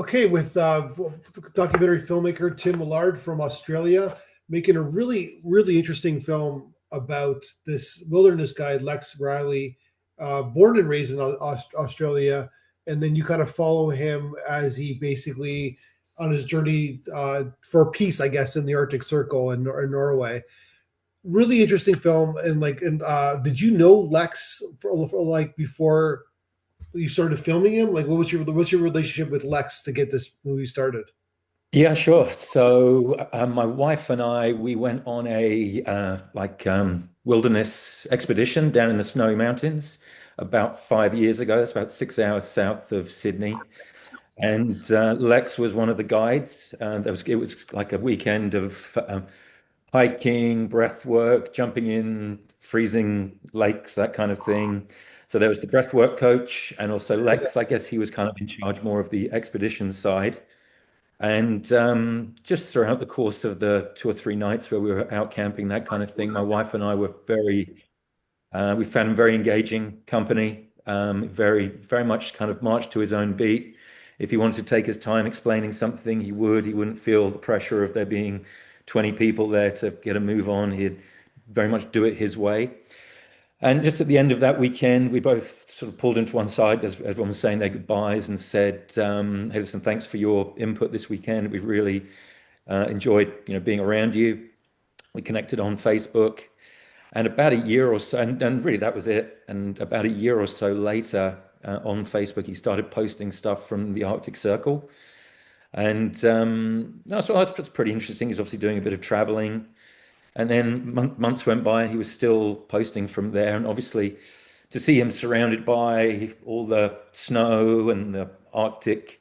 Okay, with documentary filmmaker Tim Millard from Australia, making a really interesting film about this wilderness guide, Lex Riley, born and raised in Australia. And then you kind of follow him as he basically on his journey for peace, I guess, in the Arctic Circle in Norway. Really interesting film. And did you know Lex for like before you started filming him? Like, what's your relationship with Lex to get this movie started? Yeah, sure. So my wife and I, we went on a wilderness expedition down in the Snowy Mountains about 5 years ago. That's about 6 hours south of Sydney. And Lex was one of the guides. It was like a weekend of hiking, breath work, jumping in freezing lakes, that kind of thing. So there was the breath work coach and also Okay. Lex. I guess he was kind of in charge more of the expedition side. And just throughout the course of the 2 or 3 nights where we were out camping, that kind of thing, my wife and I were we found him very engaging company, very much kind of marched to his own beat. If he wanted to take his time explaining something, he would. He wouldn't feel the pressure of there being 20 people there to get a move on. He'd very much do it his way. And just at the end of that weekend, we both sort of pulled into one side as everyone was saying their goodbyes and said, "Hey, listen, thanks for your input this weekend. We've really enjoyed, being around you." We connected on Facebook, and about a year or so, and really that was it. And about a year or so later, on Facebook, he started posting stuff from the Arctic Circle, and that's pretty interesting. He's obviously doing a bit of traveling. And then months went by, and he was still posting from there. And obviously, to see him surrounded by all the snow and the Arctic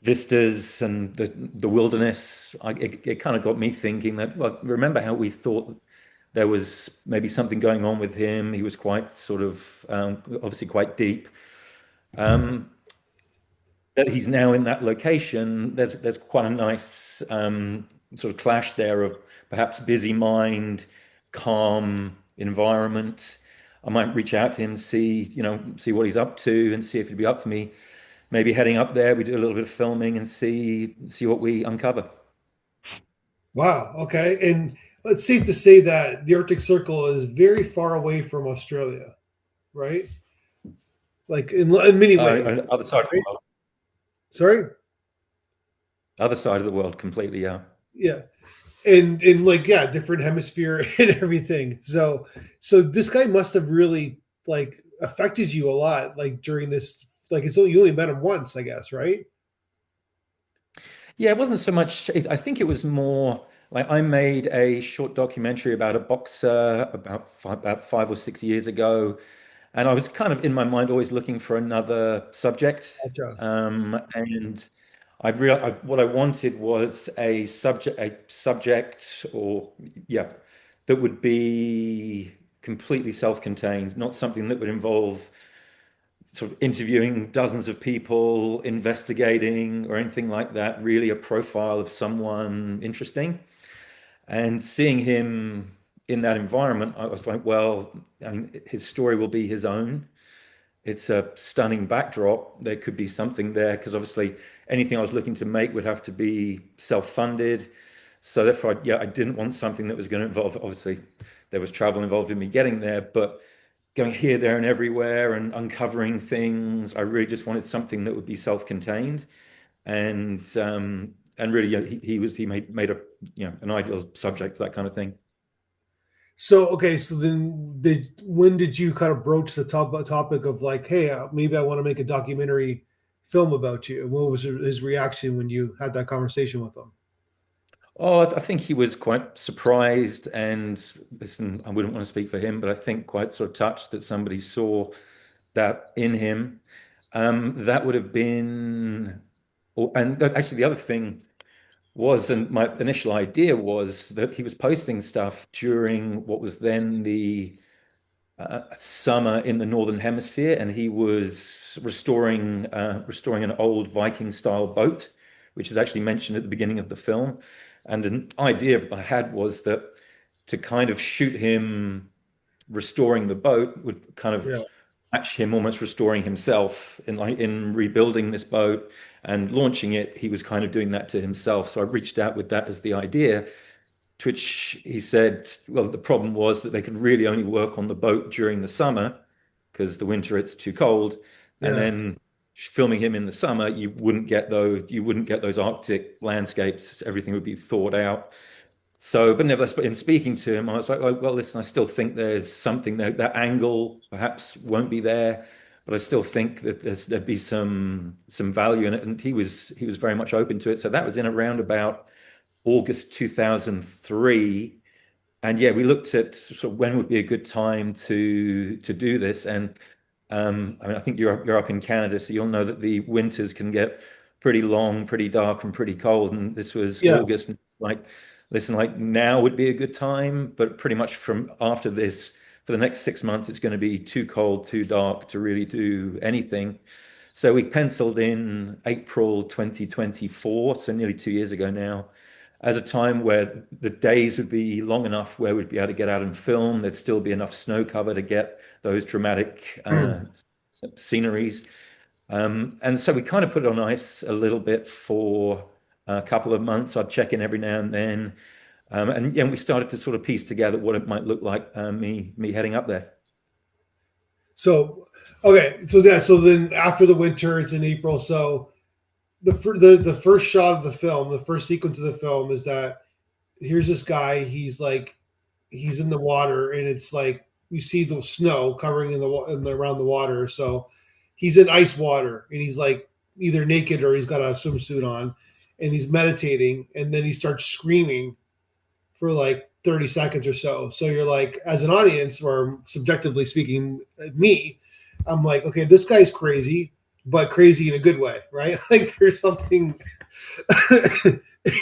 vistas and the wilderness, it kind of got me thinking that, well, remember how we thought there was maybe something going on with him? He was quite sort of obviously quite deep. Um, that he's now in that location, there's quite a nice sort of clash there of perhaps busy mind, calm environment. I might reach out to him, see what he's up to, and see if he'd be up for me. Maybe heading up there, we do a little bit of filming and see what we uncover. Wow. Okay. And it's safe to say that the Arctic Circle is very far away from Australia, right? Like in many ways, Other side of the right? world, Sorry. other side of the world, completely. Yeah. Yeah. And like yeah, different hemisphere and everything. So this guy must have really like affected you a lot, like during this. Like you only met him once, I guess, right? Yeah, it wasn't so much. I think it was more like I made a short documentary about a boxer about 5 or 6 years ago, and I was kind of in my mind always looking for another subject. Gotcha. And what I wanted was a subject, or yeah, that would be completely self-contained, not something that would involve sort of interviewing dozens of people, investigating, or anything like that. Really, a profile of someone interesting. And seeing him in that environment, I was like, well, I mean, his story will be his own. It's a stunning backdrop. There could be something there because obviously anything I was looking to make would have to be self-funded. So therefore, I didn't want something that was going to involve, obviously, there was travel involved in me getting there, but going here, there, and everywhere and uncovering things. I really just wanted something that would be self-contained, and really, he made a an ideal subject for that kind of thing. So okay, so then did when did you kind of broach the topic of like, hey, maybe I want to make a documentary film about you? And what was his reaction when you had that conversation with him? Oh, I think he was quite surprised, and listen, I wouldn't want to speak for him, but I think quite sort of touched that somebody saw that in him. That would have been, and actually the other thing was, and my initial idea was that he was posting stuff during what was then the summer in the Northern Hemisphere, and he was restoring an old Viking style boat, which is actually mentioned at the beginning of the film. And an idea I had was that to kind of shoot him restoring the boat would kind of Yeah. match him almost restoring himself in rebuilding this boat and launching it. He was kind of doing that to himself. So I reached out with that as the idea, to which he said, well, the problem was that they could really only work on the boat during the summer because the winter it's too cold. And Yeah. then filming him in the summer, you wouldn't get those Arctic landscapes. Everything would be thawed out. So, but nevertheless, but in speaking to him, I was like, oh, well, listen, I still think there's something there. That angle perhaps won't be there, but I still think that there'd be some value in it. And he was very much open to it. So that was in around about August 2003. And yeah, we looked at sort of when would be a good time to do this. And I mean, I think you're up in Canada, so you'll know that the winters can get pretty long, pretty dark, and pretty cold. And this was Yeah. August. And like, listen, like now would be a good time, but pretty much from after this, for the next 6 months, it's going to be too cold, too dark to really do anything. So we penciled in April 2024, so nearly 2 years ago now, as a time where the days would be long enough where we'd be able to get out and film. There'd still be enough snow cover to get those dramatic sceneries. And so we kind of put it on ice a little bit for a couple of months. I'd check in every now and then. And we started to sort of piece together what it might look like, me heading up there. So okay, so yeah, so then after the winter, it's in April. So the first shot of the film, the first sequence of the film is that here's this guy. He's like he's in the water, and it's like you see the snow covering around the water. So he's in ice water, and he's like either naked or he's got a swimsuit on, and he's meditating, and then he starts screaming for like 30 seconds or so. So you're like, as an audience, or subjectively speaking, me, I'm like, okay, this guy's crazy, but crazy in a good way, right? Like there's something,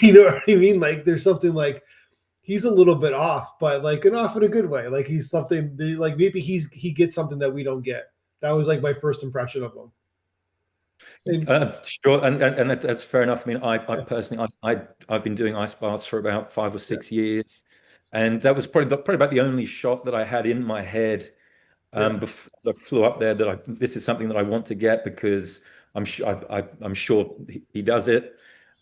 you know what I mean? Like there's something like he's a little bit off, but like an off in a good way. Like he's something like maybe he gets something that we don't get. That was like my first impression of him. And Sure, and that's fair enough. I mean, I yeah, personally, I've been doing ice baths for about five or yeah, six years, and that was probably about the only shot that I had in my head yeah, before I flew up there. That this is something that I want to get because I'm sure I'm sure he does it,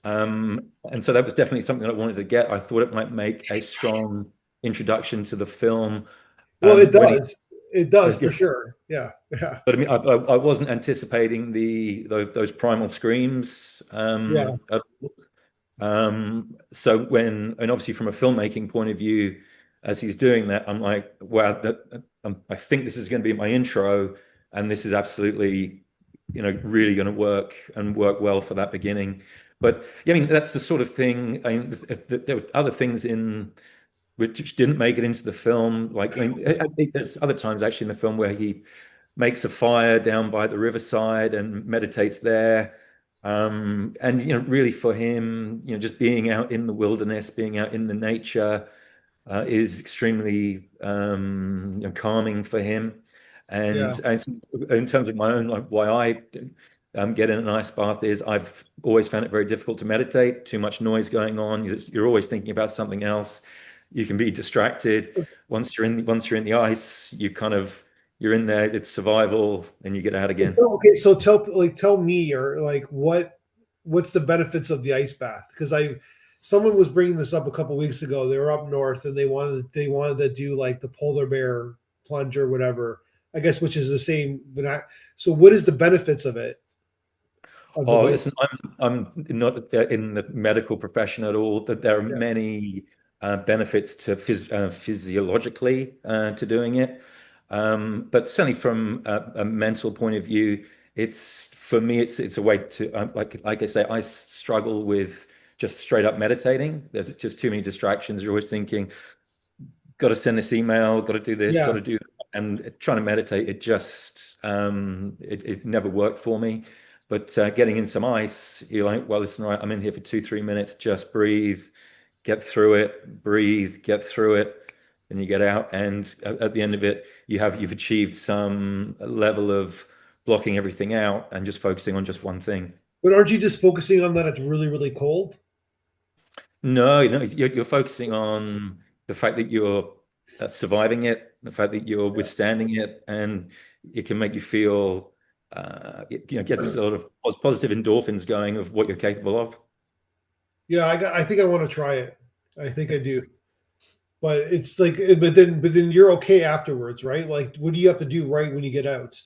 and so that was definitely something that I wanted to get. I thought it might make a strong introduction to the film. well, it When he, does. It does for yes, sure. Yeah, yeah, but I mean, I wasn't anticipating those primal screams. yeah, So and obviously from a filmmaking point of view, as he's doing that, I'm like, wow, I think this is going to be my intro, and this is absolutely, really going to work and work well for that beginning. But yeah, I mean, that's the sort of thing. I mean, there were other things in which didn't make it into the film. Like, I mean, I think there's other times actually in the film where he makes a fire down by the riverside and meditates there. And really for him, just being out in the wilderness, being out in the nature, is extremely calming for him. yeah. And in terms of my own, like why I get in an ice bath is I've always found it very difficult to meditate. Too much noise going on. You're always thinking about something else. You can be distracted. Once you're in the ice, you're in there. It's survival, and you get out again. So, okay, so tell me or like what's the benefits of the ice bath? Because I someone was bringing this up a couple weeks ago. They were up north and they wanted to do like the polar bear plunge or whatever. I guess which is the same. So what is the benefits of it of the Oh, ice? listen, I'm not in the medical profession at all. That there are Yeah, many benefits to physiologically to doing it, but certainly from a mental point of view, it's for me, it's a way to like I say, I struggle with just straight up meditating. There's just too many distractions. You're always thinking, got to send this email, got to do this, got yeah. to do that. And trying to meditate, it never worked for me. But getting in some ice, you're like, well, listen, right, I'm in here for 2, 3 minutes, just breathe, get through it, breathe, get through it, and you get out. And at the end of it, you've achieved some level of blocking everything out and just focusing on just one thing. But aren't you just focusing on that it's really really cold? No, no, you're focusing on the fact that you're surviving it. the fact that you're Yeah. withstanding it, and it can make you feel, get sort of positive endorphins going of what you're capable of. Yeah, I think I want to try it. I think I do. But it's like, but then you're okay afterwards, right? Like, what do you have to do right when you get out?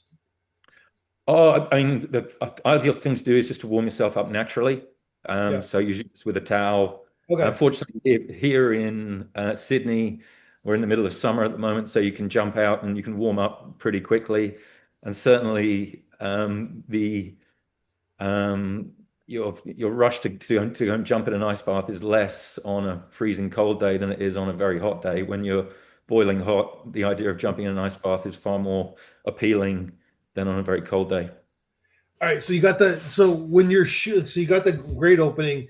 Oh, I mean, the ideal thing to do is just to warm yourself up naturally. Yeah. So usually it's with a towel. Okay. Fortunately, here in Sydney, we're in the middle of summer at the moment, so you can jump out and you can warm up pretty quickly. And certainly, the your rush to go and jump in an ice bath is less on a freezing cold day than it is on a very hot day. When you're boiling hot, the idea of jumping in an ice bath is far more appealing than on a very cold day. All right. So you got the so when you're so you got the great opening.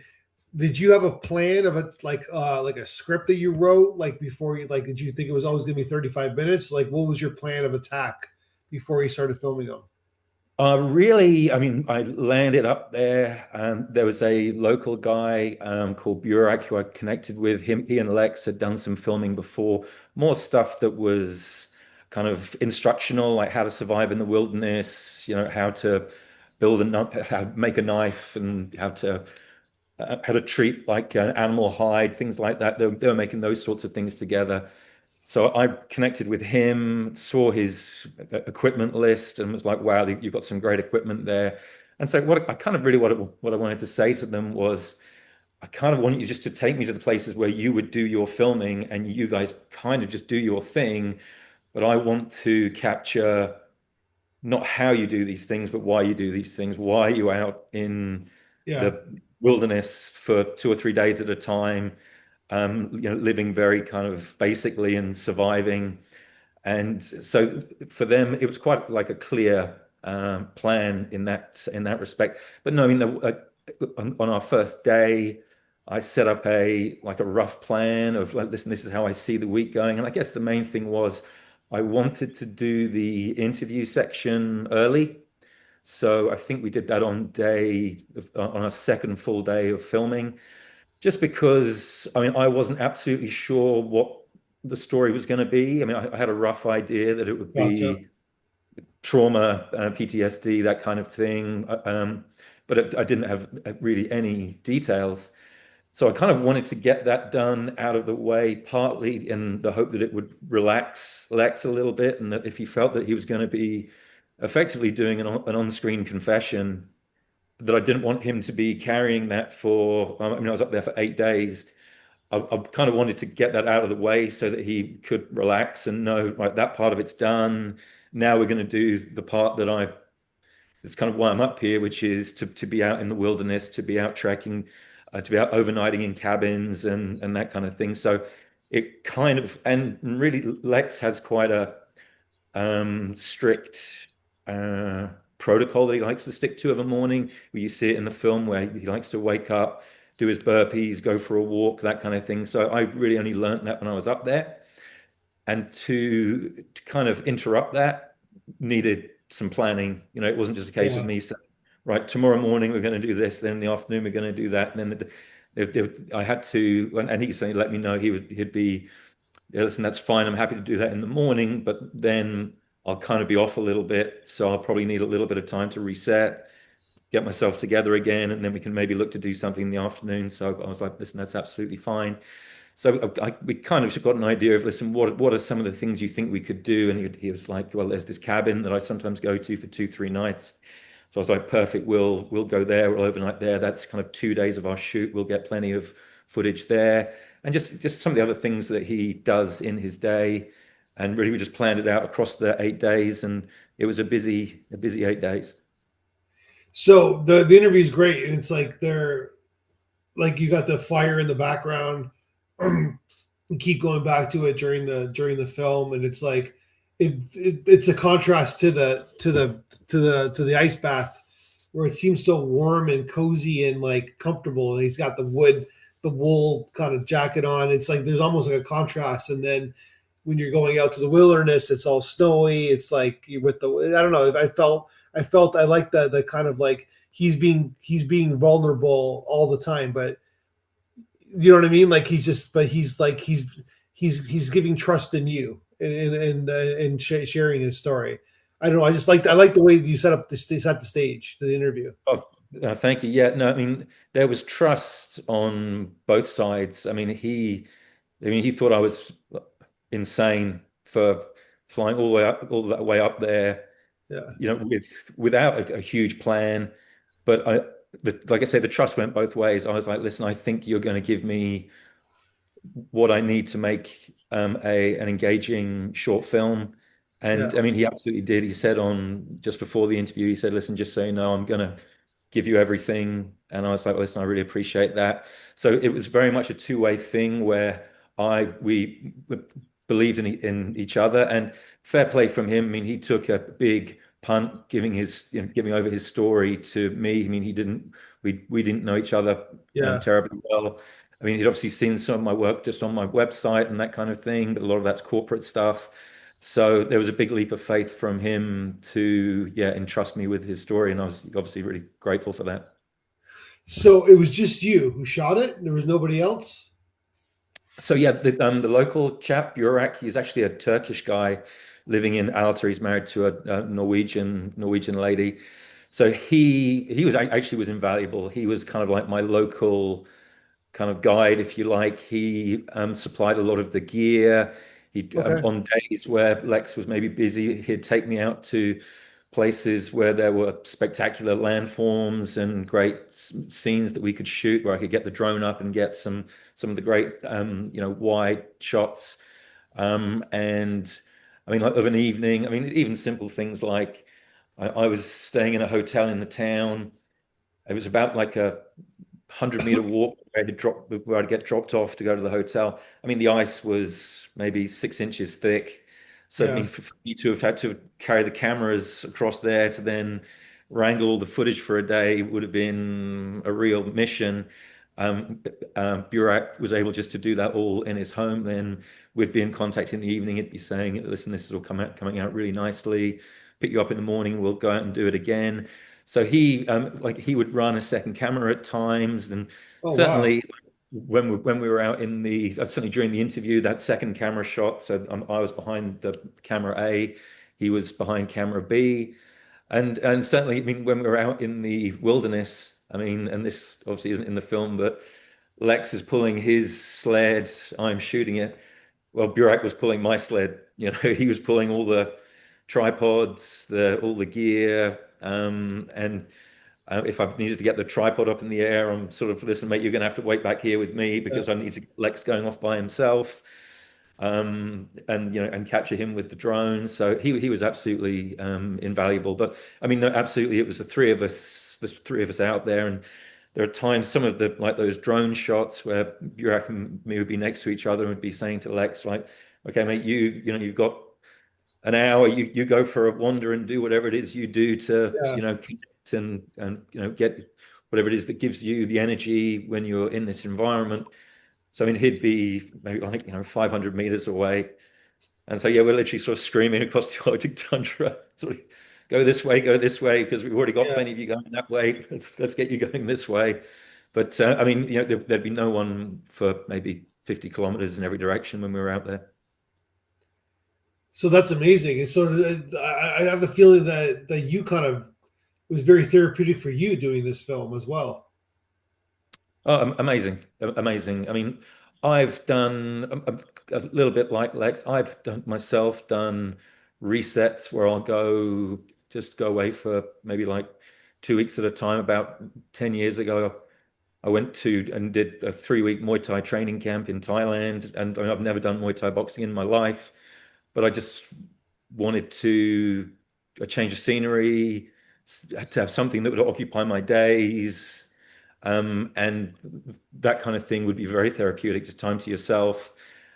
Did you have a plan of it, like a script that you wrote, like before you, like, did you think it was always going to be 35 minutes? Like, what was your plan of attack before you started filming them? Really, I mean, I landed up there. There was a local guy called Burak who I connected with. He and Lex had done some filming before, more stuff that was kind of instructional, like how to survive in the wilderness, how to build how to make a knife, and how to treat like an animal hide, things like that. They were making those sorts of things together. So I connected with him, saw his equipment list, and was like, "Wow, you've got some great equipment there." And so, what I kind of really what I wanted to say to them was, I kind of want you just to take me to the places where you would do your filming, and you guys kind of just do your thing. But I want to capture not how you do these things, but why you do these things. Why are you out in Yeah. the wilderness for 2 or 3 days at a time, living very kind of basically and surviving. And so for them, it was quite like a clear plan in that respect. But no, I mean, on our first day, I set up a rough plan of like, listen, this is how I see the week going. And I guess the main thing was I wanted to do the interview section early. So I think we did that on our second full day of filming, just because I mean I wasn't absolutely sure what the story was going to be. I mean, I had a rough idea that it would Gotcha. be trauma, PTSD, that kind of thing, but I didn't have really any details. So I kind of wanted to get that done out of the way, partly in the hope that it would relax Lex a little bit, and that if he felt that he was going to be effectively doing an on-screen confession, that I didn't want him to be carrying that for. I mean, I was up there for 8 days. I kind of wanted to get that out of the way so that he could relax and know, right, that part of it's done. Now we're going to do the part that's kind of why I'm up here, which is to be out in the wilderness, to be out trekking, to be out overnighting in cabins and that kind of thing. So it kind of, and really Lex has quite a strict protocol that he likes to stick to of a morning. Where you see it in the film where he likes to wake up, do his burpees, go for a walk, that kind of thing. So I really only learned that when I was up there. And to kind of interrupt that needed some planning. It wasn't just a case of Yeah. me saying, right, tomorrow morning we're going to do this, then in the afternoon we're going to do that. And then I had to, and he certainly let me know he'd be, yeah, listen, that's fine. I'm happy to do that in the morning, but then I'll kind of be off a little bit. So I'll probably need a little bit of time to reset, get myself together again, and then we can maybe look to do something in the afternoon. So I was like, listen, that's absolutely fine. So we kind of got an idea of, listen, what are some of the things you think we could do? And he was like, well, there's this cabin that I sometimes go to for 2, 3 nights. So I was like, perfect, we'll go there, we'll overnight there. That's kind of 2 days of our shoot. We'll get plenty of footage there. And just some of the other things that he does in his day. And really we just planned it out across the 8 days, and it was a busy 8 days. So the interview is great, and it's like they're like you got the fire in the background. You keep going back to it during the film, and it's like it's a contrast to the ice bath where it seems so warm and cozy and like comfortable, and he's got the wool kind of jacket on. It's like there's almost like a contrast, and then when you're going out to the wilderness, it's all snowy. It's like you're with the I don't know. I like the kind of like he's being vulnerable all the time, but you know what I mean? Like he's just, but he's like he's giving trust in you, and sharing his story. I don't know. I like the way you set the stage to the interview. Oh, thank you. Yeah, no, I mean, there was trust on both sides. I mean, he thought I was insane for flying all that way up there, Yeah, without a huge plan. But like I said, the trust went both ways. I was like, listen, I think you're going to give me what I need to make an engaging short film. yeah, And I mean, he absolutely did. He said on just before the interview, he said, listen, just so you know, I'm going to give you everything. And I was like, well, listen, I really appreciate that. So it was very much a two-way thing where we believed in each other, and fair play from him. I mean, he took a big punt giving over his story to me. I mean, we didn't know each other yeah. terribly well. I mean, he'd obviously seen some of my work just on my website and that kind of thing, but a lot of that's corporate stuff. So there was a big leap of faith from him to, yeah, entrust me with his story, and I was obviously really grateful for that. So it was just you who shot it. There was nobody else. So yeah, the local chap, Burak, he's actually a Turkish guy living in Alta. He's married to a Norwegian lady. So he was actually was invaluable. He was kind of like my local kind of guide, if you like. He supplied a lot of the gear. He Okay. On days where Lex was maybe busy, he'd take me out to places where there were spectacular landforms and great scenes that we could shoot, where I could get the drone up and get some of the great wide shots. And I mean, like of an evening, I mean, even simple things like I was staying in a hotel in the town. It was about like a 100-meter walk where I'd get dropped off to go to the hotel. I mean, the ice was maybe 6 inches thick. So I mean, Yeah, for me to have had to carry the cameras across there to then wrangle all the footage for a day would have been a real mission. Um, Burak was able just to do that all in his home. Then we'd be in contact in the evening. He'd be saying, "Listen, this is all coming out really nicely. Pick you up in the morning. We'll go out and do it again." So he would run a second camera at times, and oh wow. certainly when we were out in certainly during the interview, that second camera shot. So I was behind the camera A, he was behind camera B, and certainly, I mean, when we were out in the wilderness, I mean, and this obviously isn't in the film, but Lex is pulling his sled, I'm shooting it. Well, Burak was pulling my sled. He was pulling all the tripods, the all the gear, and if I needed to get the tripod up in the air, I'm sort of, listen, mate, you're going to have to wait back here with me Yeah. because I need to get Lex going off by himself, and and capture him with the drone. So he was absolutely invaluable. But I mean, no, absolutely, it was the three of us out there, and there are times some of the like those drone shots where Burak and me would be next to each other and would be saying to Lex, like, okay, mate, you've got an hour, you go for a wander and do whatever it is you do to Yeah. connect and get whatever it is that gives you the energy when you're in this environment. So I mean, he'd be maybe like 500 meters away, and so yeah, we're literally sort of screaming across the Arctic tundra, sort of go this way, because we've already got Yeah. plenty of you going that way. Let's get you going this way. But I mean, there'd be no one for maybe 50 kilometers in every direction when we were out there. So that's amazing. And so I have a feeling that you kind of it was very therapeutic for you doing this film as well. Oh, amazing, amazing. I mean, I've done a little bit like Lex. I've done myself done resets where I'll just go away for maybe like 2 weeks at a time. About 10 years ago, I went to and did a 3-week Muay Thai training camp in Thailand, and I mean, I've never done Muay Thai boxing in my life, but I just wanted to a change of scenery, to have something that would occupy my days. And that kind of thing would be very therapeutic, just time to yourself.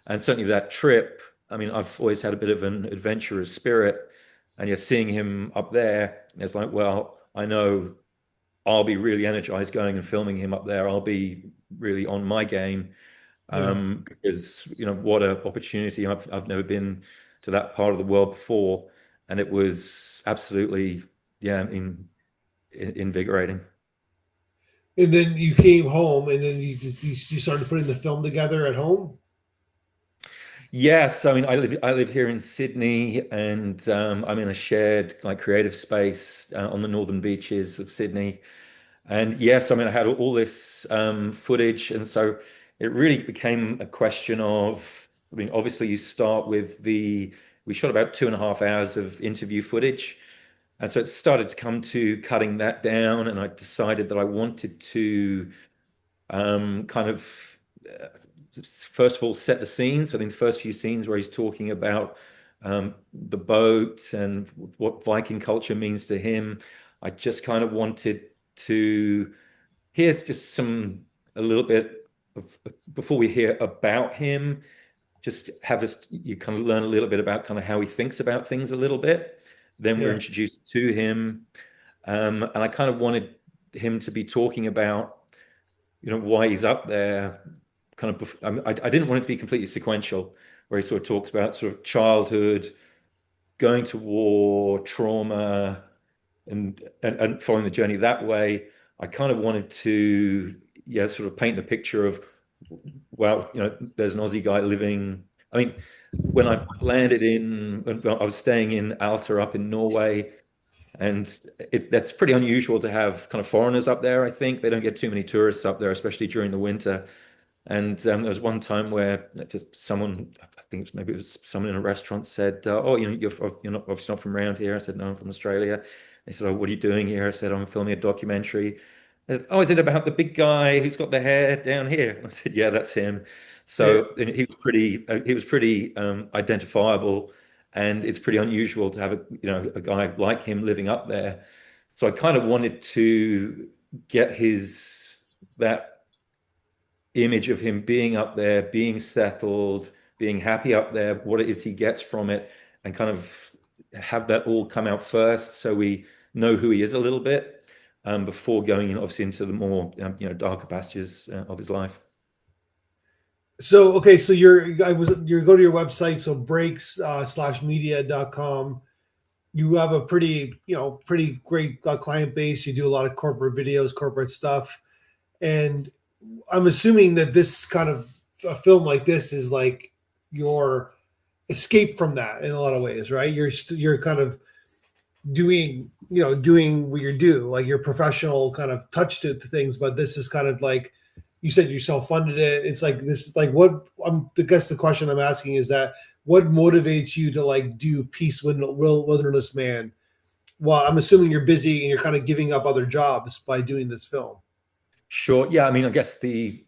And certainly that trip, I mean, I've always had a bit of an adventurous spirit. And you're seeing him up there, it's like, well, I know I'll be really energized going and filming him up there. I'll be really on my game, Yeah. because what an opportunity. I've never been to that part of the world before, and it was absolutely, yeah, invigorating. And then you came home, and then you started putting the film together at home. Yes, I mean, I live here in Sydney, and I'm in a shared like creative space on the northern beaches of Sydney. And yes, I mean, I had all this footage, and so it really became a question of, I mean, obviously you start with we shot about 2.5 hours of interview footage, and so it started to come to cutting that down, and I decided that I wanted to kind of first of all set the scenes. I think the first few scenes where he's talking about the boat and what Viking culture means to him, I just kind of wanted to here's just some a little bit of before we hear about him, just have us you kind of learn a little bit about kind of how he thinks about things a little bit. Then we're Yeah, introduced to him, and I kind of wanted him to be talking about why he's up there kind of I didn't want it to be completely sequential where he sort of talks about sort of childhood going to war trauma and following the journey that way. I kind of wanted to yeah sort of paint the picture of well there's an Aussie guy living. I mean when I landed when I was staying in Alta up in Norway, and that's pretty unusual to have kind of foreigners up there. I think they don't get too many tourists up there, especially during the winter. And there was one time where just someone, I think maybe it was someone in a restaurant said, "Oh, you're not obviously not from around here." I said, "No, I'm from Australia." They said, "Oh, what are you doing here?" I said, "I'm filming a documentary." They said, "Oh, is it about the big guy who's got the hair down here?" And I said, "Yeah, that's him." yeah. So and he was pretty identifiable, and it's pretty unusual to have a guy like him living up there. So I kind of wanted to get his that image of him being up there, being settled, being happy up there, what it is he gets from it, and kind of have that all come out first so we know who he is a little bit before going in, obviously into the more darker pastures of his life. So okay, so you go to your website, so breaks slash media.com. You have a pretty great client base. You do a lot of corporate videos, corporate stuff, and I'm assuming that this kind of a film like this is like your escape from that in a lot of ways, right? You're kind of doing what you do, like your professional kind of touch to things, but this is kind of like you said you self-funded it. It's like this, like what I guess the question I'm asking is that what motivates you to like do Peace Wilderness Man? Well, I'm assuming you're busy and you're kind of giving up other jobs by doing this film. Sure. Yeah. I mean, I guess the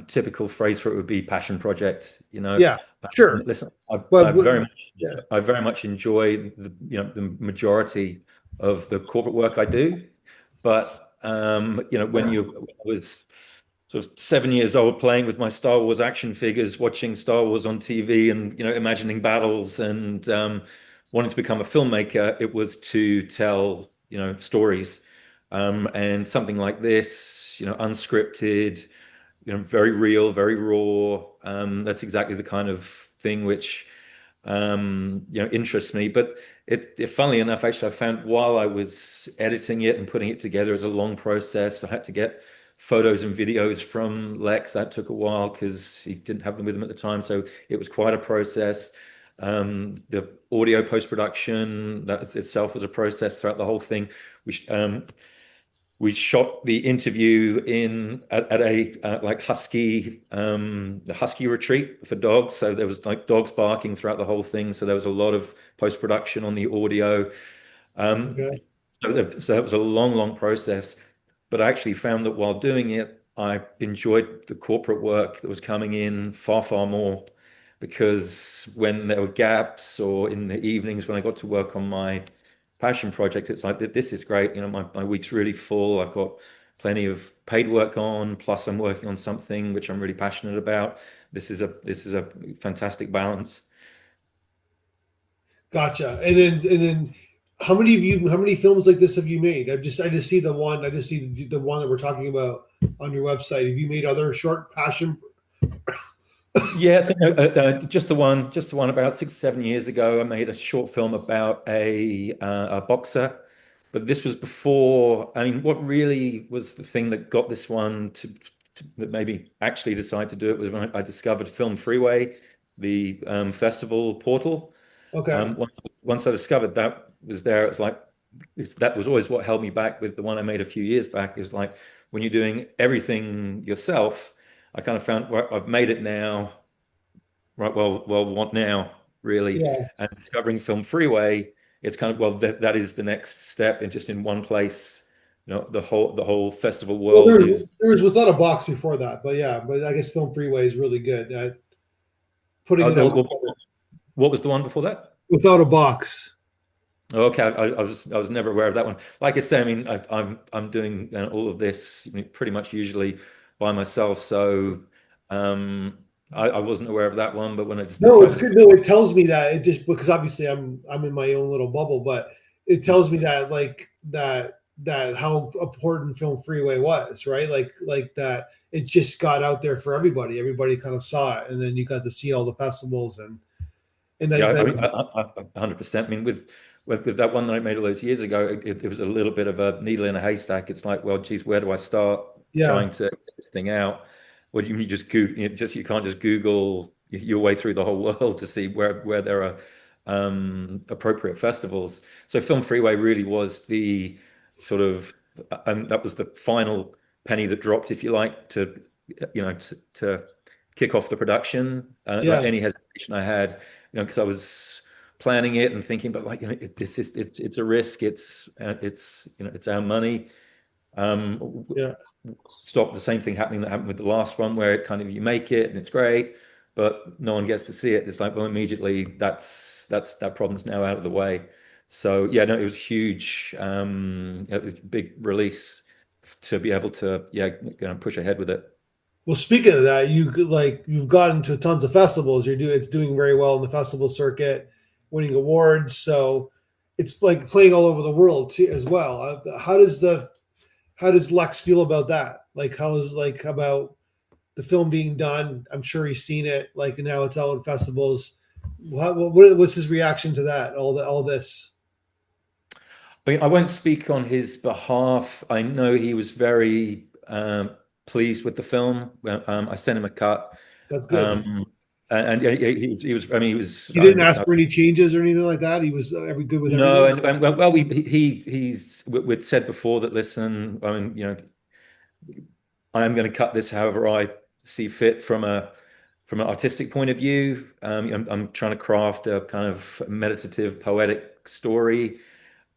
typical phrase for it would be passion project. Yeah, sure. Listen, But what, yeah, I very much enjoy the majority of the corporate work I do. But when I was sort of 7 years old, playing with my Star Wars action figures, watching Star Wars on TV, and imagining battles, and wanting to become a filmmaker, it was to tell stories, and something like this, unscripted, very real, very raw. That's exactly the kind of thing which interests me. But funnily enough, actually, I found while I was editing it and putting it together as a long process, I had to get photos and videos from Lex. That took a while because he didn't have them with him at the time, so it was quite a process. The audio post-production that itself was a process throughout the whole thing. We shot the interview at a like the husky retreat for dogs. So there was like dogs barking throughout the whole thing. So there was a lot of post production on the audio. Um, okay. so that was a long, long process. But I actually found that while doing it, I enjoyed the corporate work that was coming in far, far more, because when there were gaps or in the evenings when I got to work on my passion project, it's like this is great. My week's really full. I've got plenty of paid work on, plus I'm working on something which I'm really passionate about. This is a fantastic balance. Gotcha. And then how many films like this have you made? I just see the one. I just see the one that we're talking about on your website. Have you made other short passion? Yeah, just the one about 6, 7 years ago. I made a short film about a boxer, but this was before. I mean, what really was the thing that got this one that made me actually decide to do it was when I discovered Film Freeway, the festival portal. Okay. Once I discovered that was there, it's like that was always what held me back with the one I made a few years back. Is like when you're doing everything yourself, I kind of found, well, I've made it now, right? Well, what now, really? Yeah. And discovering Film Freeway, it's kind of, well, that is the next step, and just in one place, the whole festival Well, world is. there was Without a Box before that, but yeah, but I guess Film Freeway is really good at putting Oh, it all together. what was the one before that? Without a Box. Okay, I was never aware of that one. Like I say, I mean, I'm doing all of this, I mean, pretty much usually by myself, so I wasn't aware of that one. But when it's No, it's described, good. No, it tells me that it just because obviously I'm in my own little bubble, but it tells me that that how important Film Freeway was, right? Like that it just got out there for everybody. Everybody kind of saw it, and then you got to see all the festivals and yeah, I that mean, 100%. I mean, with that one that I made all those years ago, it was a little bit of a needle in a haystack. It's like, well, geez, where do I start yeah trying to get this thing out? Well, you just Google, you can't just Google your way through the whole world to see where there are appropriate festivals. So Film Freeway really was the sort of, and that was the final penny that dropped, if you like, to kick off the production. Like yeah any hesitation I had, because I was planning it and thinking, but like, it's a risk. It's our money. yeah. Stop the same thing happening that happened with the last one, where it kind of, you make it and it's great, but no one gets to see it. It's like, well, immediately that problem's now out of the way. So yeah, no, it was huge. It was a big release to be able to, yeah, push ahead with it. Well, speaking of that, you've gotten to tons of festivals. It's doing very well in the festival circuit, winning awards. So it's like playing all over the world too, as well. How does Lex feel about that? Like how is like about the film being done? I'm sure he's seen it. Like now it's out in festivals. What's his reaction to that? All this. I mean, I won't speak on his behalf. I know he was very pleased with the film. I sent him a cut, That's good. um, and yeah, he was. I mean, he was. He didn't ask for any changes or anything like that. He was every good with No, everything. and well, we'd said before that. Listen, I mean, I am going to cut this however I see fit from an artistic point of view. I'm trying to craft a kind of meditative, poetic story,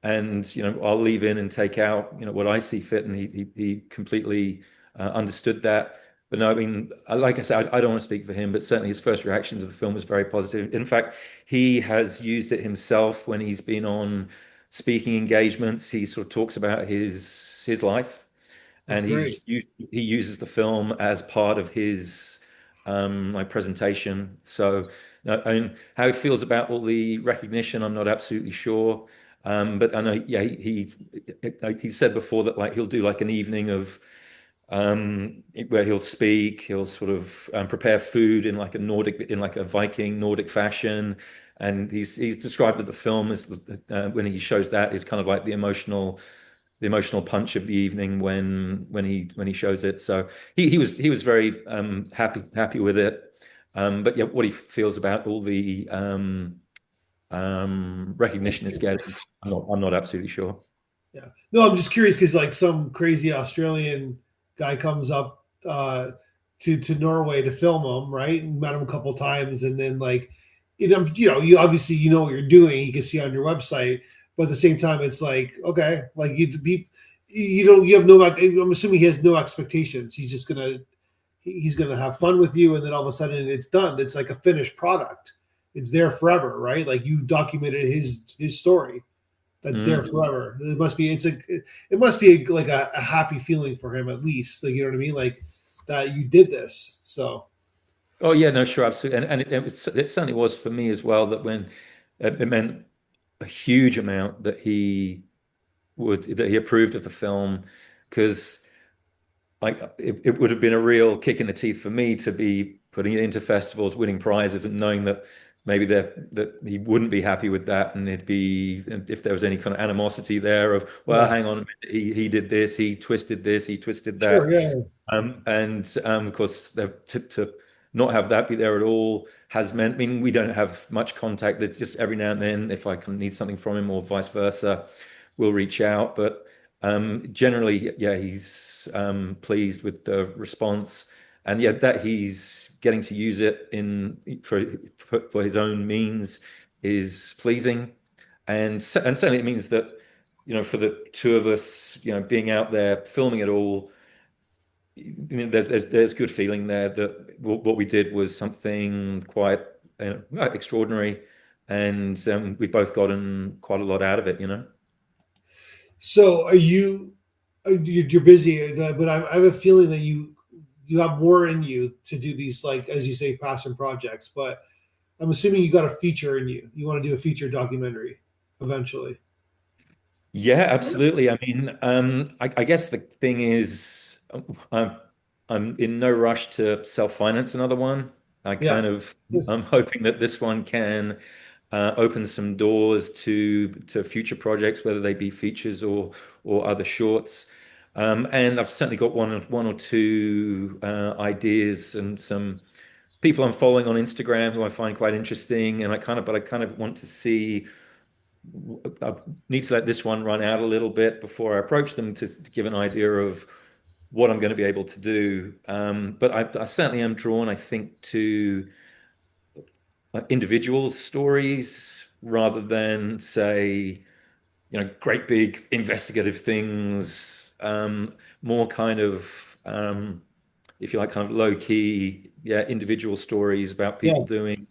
and I'll leave in and take out what I see fit, and he completely understood that. But no, I mean, like I said, I don't want to speak for him, but certainly his first reaction to the film was very positive. In fact, he has used it himself when he's been on speaking engagements. He sort of talks about his life, That's and great. he uses the film as part of his like presentation. So, I mean, how it feels about all the recognition, I'm not absolutely sure. But I know, yeah, he said before that like he'll do like an evening of where he'll speak, he'll sort of prepare food in like a Viking Nordic fashion, and he's described that the film is when he shows that is kind of like the emotional punch of the evening when he shows it. So he was very happy with it. But yeah, what he feels about all the recognition it's getting, I'm not absolutely sure. Yeah. No, I'm just curious because like some crazy Australian guy comes up to Norway to film him, right? And met him a couple times, and then like you obviously you know what you're doing. You can see on your website, but at the same time, it's like okay, like you have no. I'm assuming he has no expectations. He's gonna have fun with you, and then all of a sudden it's done. It's like a finished product. It's there forever, right? Like you documented his story that's there Mm. forever. It must be like a happy feeling for him at least. Like you know what I mean? Like that you did this. So Oh yeah, no, sure, absolutely, and it certainly was for me as well. That when it meant a huge amount that he approved of the film, because like it would have been a real kick in the teeth for me to be putting it into festivals, winning prizes, and knowing that maybe that he wouldn't be happy with that, and it'd be, if there was any kind of animosity there of, well, yeah, hang on a minute, he did this, he twisted sure, that, yeah, and of course, to not have that be there at all has meant, I mean, we don't have much contact. That just every now and then, if I can need something from him or vice versa, we'll reach out. But generally, yeah, he's pleased with the response, and yeah, that he's getting to use it in for his own means is pleasing, and certainly it means that for the two of us, being out there filming it all, there's good feeling there that what we did was something quite extraordinary, and we've both gotten quite a lot out of it. So are you? You're busy, but I have a feeling that you have more in you to do these, like as you say, passion projects. But I'm assuming you got a feature in you. You want to do a feature documentary eventually. Yeah, absolutely. I mean, I guess the thing is, I'm in no rush to self-finance another one. Yeah, I'm hoping that this one can open some doors to future projects, whether they be features or other shorts. And I've certainly got one or two ideas and some people I'm following on Instagram who I find quite interesting, and I kind of want to see. I need to let this one run out a little bit before I approach them to give an idea of what I'm going to be able to do. But I certainly am drawn, I think, to individuals' stories rather than, say, great big investigative things. More kind of, if you like, kind of low key, yeah, individual stories about yeah, people doing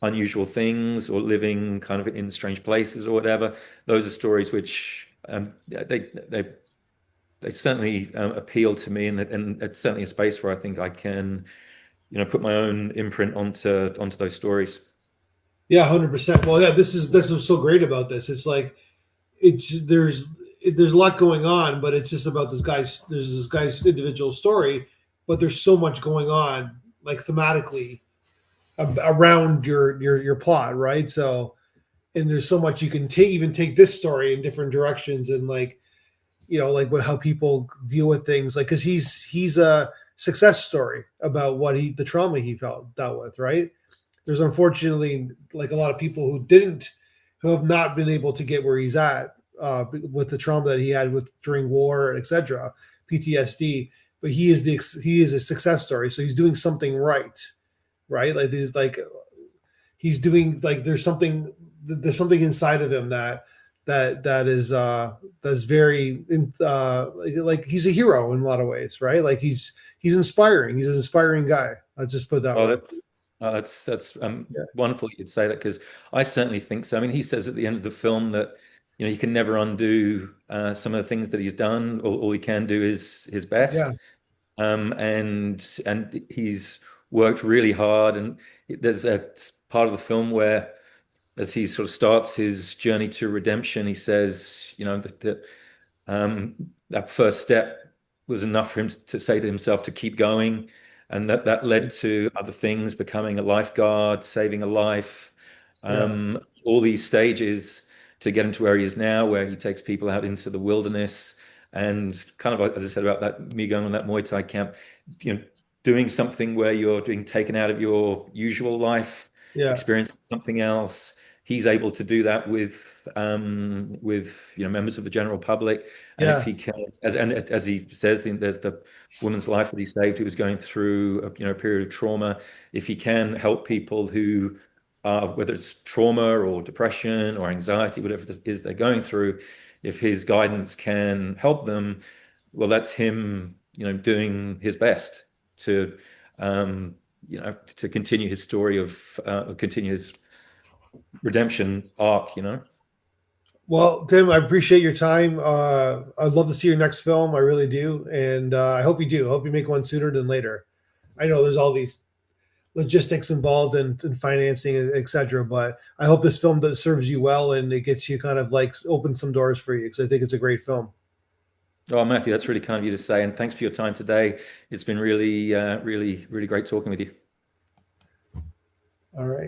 unusual things or living kind of in strange places or whatever. Those are stories which they certainly appeal to me, and it's certainly a space where I think I can, put my own imprint onto those stories. yeah, 100%. Well, yeah, this is what's so great about this. It's like it's there's a lot going on, but it's just about this guy's there's this guy's individual story, but there's so much going on, like thematically around your plot, right? So, and there's so much you can take this story in different directions, and like like what how people deal with things, like because he's a success story about what he the trauma he felt dealt with, right? There's unfortunately like a lot of people who have not been able to get where he's at with the trauma that he had with during war, etc., PTSD. But he is a success story, so he's doing something right, right? Like he's doing like there's something inside of him that is that's very like he's a hero in a lot of ways, right? Like he's inspiring. He's an inspiring guy. Let's just put it that Oh, way. that's Yeah, wonderful you'd say that, because I certainly think so. I mean, he says at the end of the film that you can never undo some of the things that he's done. All he can do is his yeah, best. And he's worked really hard. And there's a part of the film where, as he sort of starts his journey to redemption, he says, that first step was enough for him to say to himself to keep going, and that led to other things, becoming a lifeguard, saving a life, yeah, all these stages to get him to where he is now, where he takes people out into the wilderness, and kind of like, as I said about that, me going on that Muay Thai camp, you know, doing something where you're being taken out of your usual life, yeah, experiencing something else. He's able to do that with members of the general public, and if yeah, he can, as he says, there's the woman's life that he saved who was going through a period of trauma. If he can help people who are, whether it's trauma or depression or anxiety, whatever it is they're going through, if his guidance can help them, well, that's him, doing his best to to continue his story of continue his redemption arc. well, Tim, I appreciate your time. I'd love to see your next film. I really do, and I hope you do. I hope you make one sooner than later. I know there's all these logistics involved in financing, etc. But I hope this film that serves you well and it gets you kind of like open some doors for you, because I think it's a great film. Oh, Matthew, that's really kind of you to say, and thanks for your time today. It's been really, really, really great talking with you. All right.